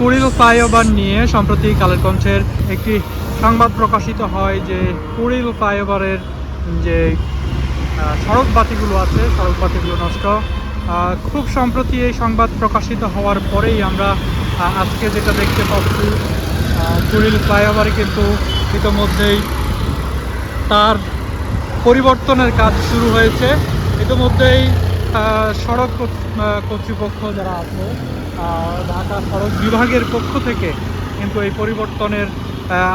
Kuril flyover নিয়ে সম্প্রতি কালের কণ্ঠের একটি সংবাদ প্রকাশিত হয় যে কুড়িল ফ্লাইওভারের যে সড়ক বাতিগুলো আছে, সড়ক বাতিগুলো নষ্ট। খুব সম্প্রতি এই সংবাদ প্রকাশিত হওয়ার পরেই আমরা আজকে যেটা দেখতে পাচ্ছি, কুড়িল ফ্লাইওভারে কিন্তু ইতোমধ্যেই তার পরিবর্তনের কাজ শুরু হয়েছে। ইতোমধ্যেই সড়ক কর্তৃপক্ষ যারা আছে, ঢাকা সড়ক বিভাগের পক্ষ থেকে কিন্তু এই পরিবর্তনের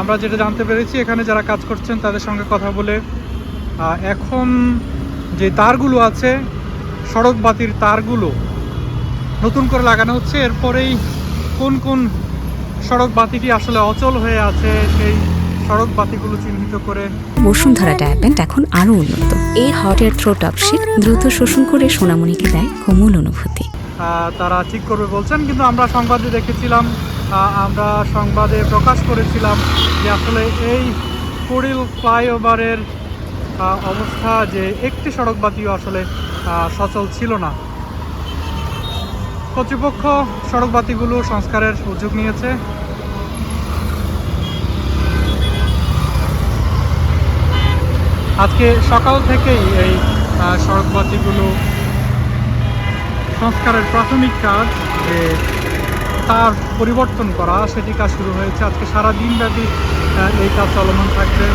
আমরা যেটা জানতে পেরেছি, এখানে যারা কাজ করছেন তাদের সঙ্গে কথা বলে এখন যে তারগুলো আছে, সড়ক বাতির তারগুলো নতুন করে লাগানো হচ্ছে। এরপরেই কোন কোন সড়ক বাতিটি আসলে অচল হয়ে আছে সেই সড়ক বাতিগুলো চিহ্নিত করে। বসুন্ধরা ডায়াপেন্ট এখন আরো উন্নত। এই হট এয়ার থ্রো টপশিট দ্রুত শোষণ করে সোনামণিকে দেয় কোমল অনুভূতি। তারা ঠিক করবে বলছেন, কিন্তু আমরা সংবাদে দেখেছিলাম, আমরা সংবাদে প্রকাশ করেছিলাম যে আসলে এই কুড়িল ফ্লাইওভারের অবস্থা যে একটি সড়ক বাতিও আসলে সচল ছিল না। কর্তৃপক্ষ সড়ক বাতিগুলো সংস্কারের উদ্যোগ নিয়েছে। আজকে সকাল থেকেই এই সড়ক বাতিগুলো সংস্কারের প্রাথমিক কাজ, যে তার পরিবর্তন করা, সেটি কাজ শুরু হয়েছে। আজকে সারা দিনব্যাপী এই কাজ চলমান থাকবে।